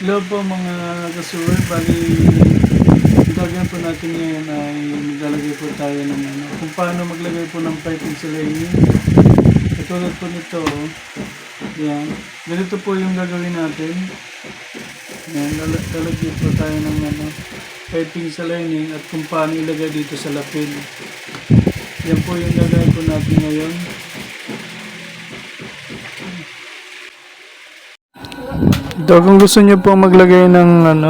Hello po mga kasuwal, bali gagawin po natin ngayon ay maglalagay po tayo ng kung paano maglagay po ng piping sa lining. Katulad po nito, yan. Ganito po yung gagawin natin. Yan, lalagyan po tayo ng piping sa lining at kung paano ilagay dito sa lapel. Yan po yung gagawin po natin ngayon. Ito, kung gusto niyo po maglagay ng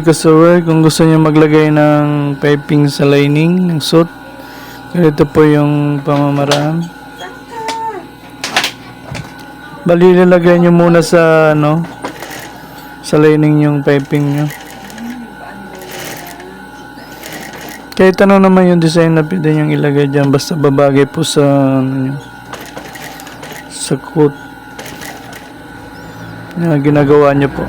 kasuwal, kung gusto niyo maglagay ng piping sa lining ng suit, ganito po yung pamamaraan. Bali, lalagay niyo muna sa sa lining yung piping niyo. Kahit ano naman yung design na pwede niyong ilagay dyan, basta babagay po sa sa coat na ginagawa niyo po.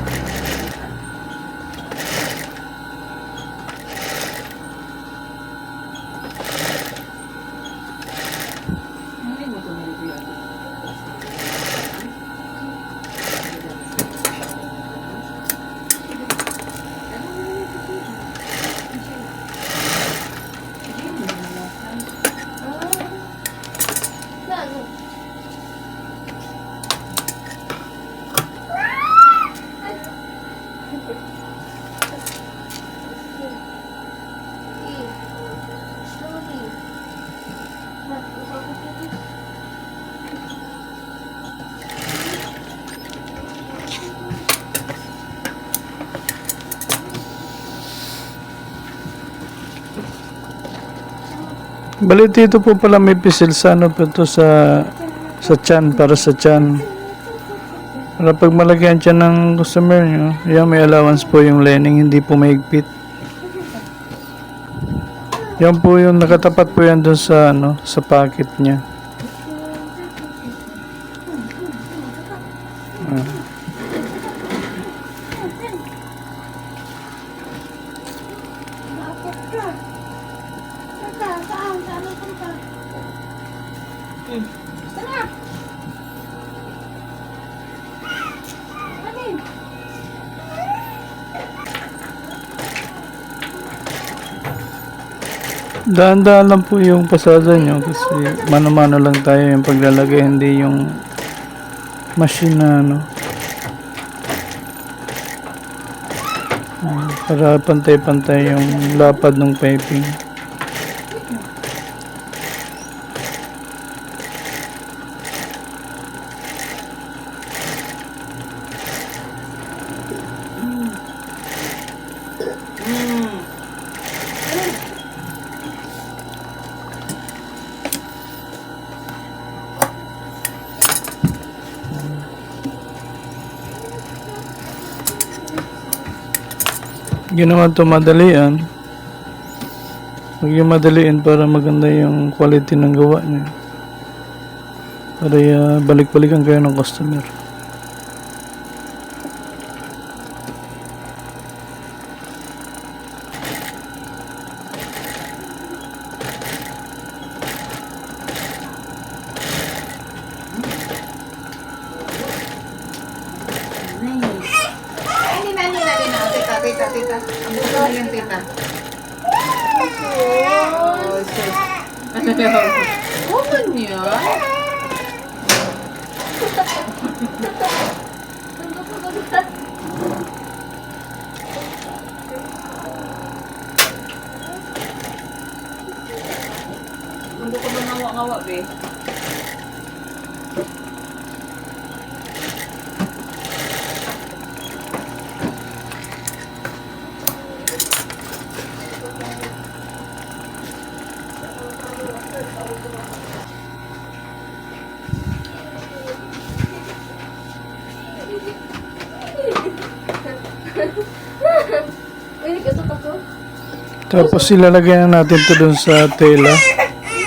Balit dito po pala may pisil sa po ito sa tiyan, para sa tiyan. Para pag malagyan tiyan ng customer nyo, yan may allowance po yung lining, hindi po mahigpit. Yan po yung nakatapat po yan dun sa sa pocket niya. Daan-daan lang po yung pasada nyo kasi mano-mano lang tayo yung paglalagay, hindi yung machine na para pantay-pantay yung lapad ng piping. Yun naman ito madalian. Huwag yung madaliin para maganda yung quality ng gawa niya. Para balik-balikan kayo ng customer. Tita. Ang buka mo yung tita. Oh, sis. Ano yun? Woman yun? Mundo ko ba ngawa-ngawa, be? Tapos ilalagay na natin ito dun sa tela,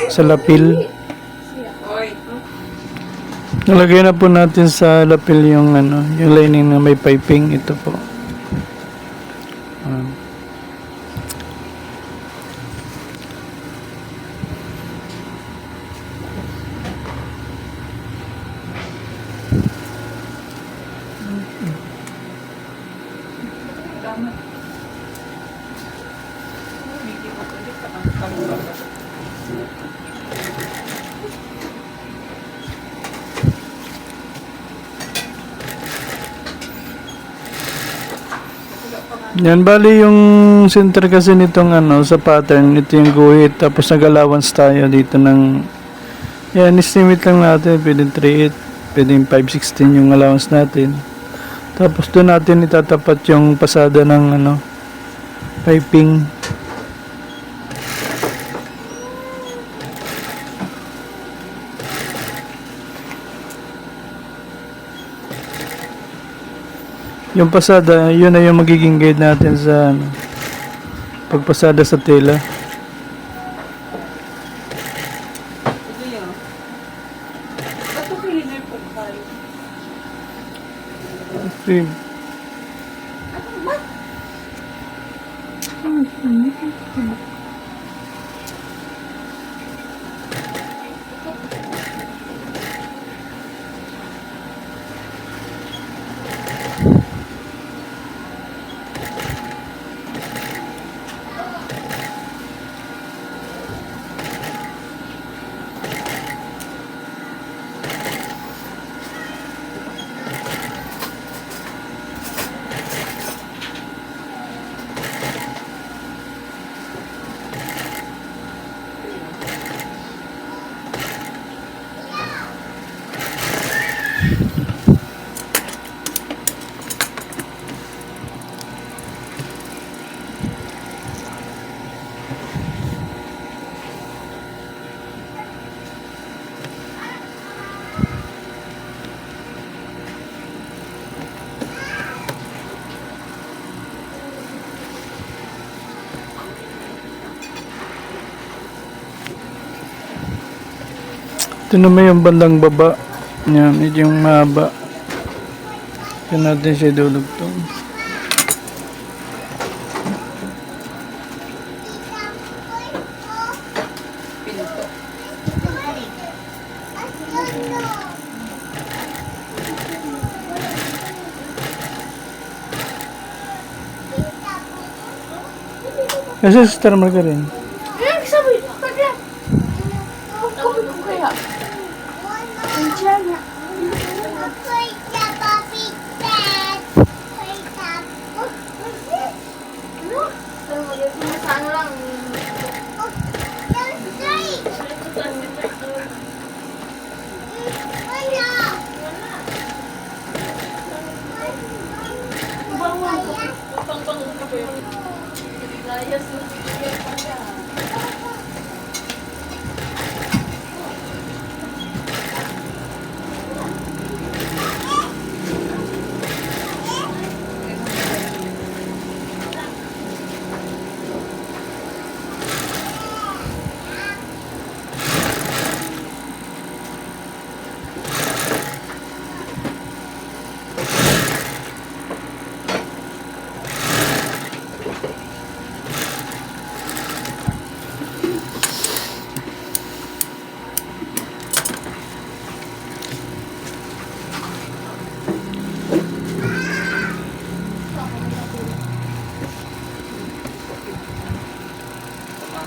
sa lapil. Nalagay na po natin sa lapil yung yung lining na may piping. Ito po. Yan, bali yung center kasi nitong ano, sa pattern, ito yung guhit, tapos nag-allowance tayo dito ng, yan, estimate lang natin, pwedeng 3.8, pwedeng 5.16 yung allowance natin. Tapos doon natin itatapat yung pasada ng ano, piping. Yung pasada, yun na yung magiging guide natin sa ano, pagpasada sa tela. Ito yun. Ba't ito cleaner po tayo? Okay. Ano ba? Ito naman yung bandang baba. Yan, ito yung mahaba. Ito natin siya dulugtong. Pinto. Kasi Sister Margarin. Eh, sabi, kaya. Sabi ko kaya. Andiyan na. Ano? Sa ano lang.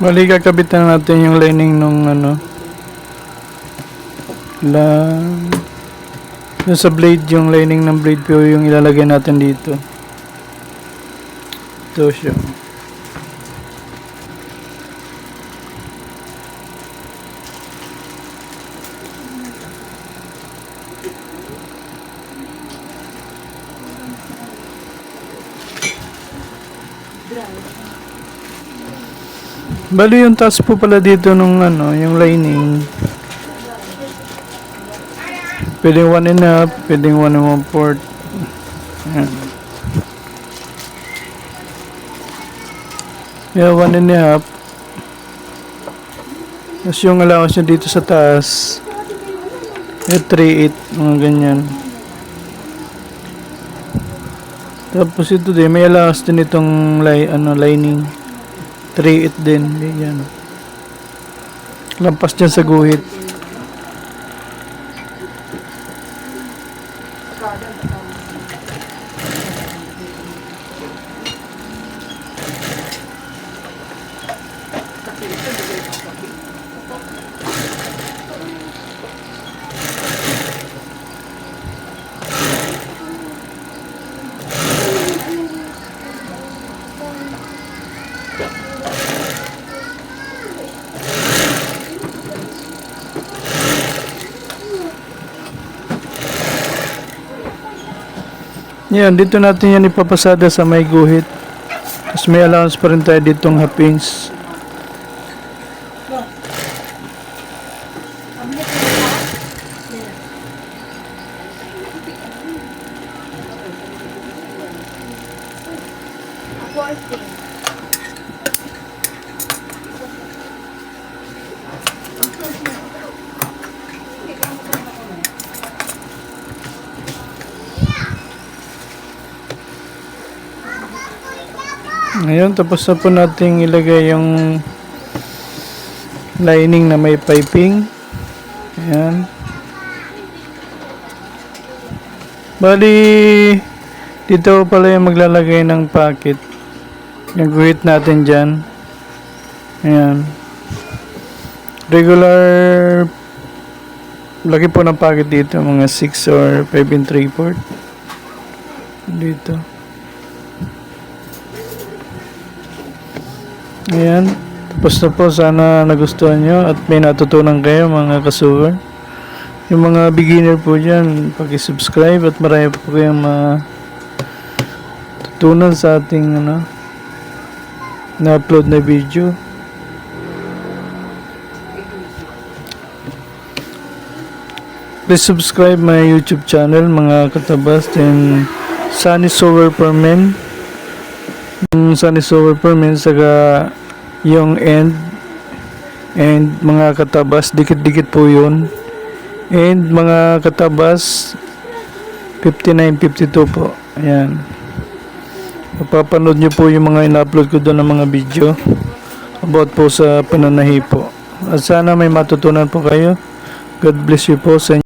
Bali, kakabit na natin yung lining nung ano. Yung sa blade, yung lining ng blade po yung ilalagay natin dito. Ito siya. Bali yung taas po pala dito nung ano, yung lining. Pwedeng 1.5, pwedeng 1.1/4. Yan. Yeah, 1.5. Tapos yung allowance nyo dito sa taas, 3.8, mga ganyan. Tapos ito din, may allowance din itong lining. 3.8 din. Yan. Lampas dyan sa guhit. Yan, dito natin yan ipapasada sa may guhit. Tapos may allowance pa rin tayo ditong half inch. Ngayon, tapos na po nating ilagay yung lining na may piping. Ayan. Bali, dito pala yung maglalagay ng packet. Yung guhit natin dyan. Ayan. Regular laki po ng packet dito, mga 6 or 5 and 3/4. Dito. Ayan. Tapos na po. Sana nagustuhan nyo at may natutunan kayo mga kasugar. Yung mga beginner po dyan, paki-subscribe at marami po kayong matutunan sa ating na-upload na video. Please subscribe my YouTube channel mga katabas, and Sunny Sower per Men. Sunny Sower per Men, saka yung end and mga katabas, dikit-dikit po yun. And mga katabas 59-52 po. Ayan. Mapapanood nyo po yung mga in-upload ko doon ng mga video about po sa pananahi po. At sana may matutunan po kayo. God bless you po sa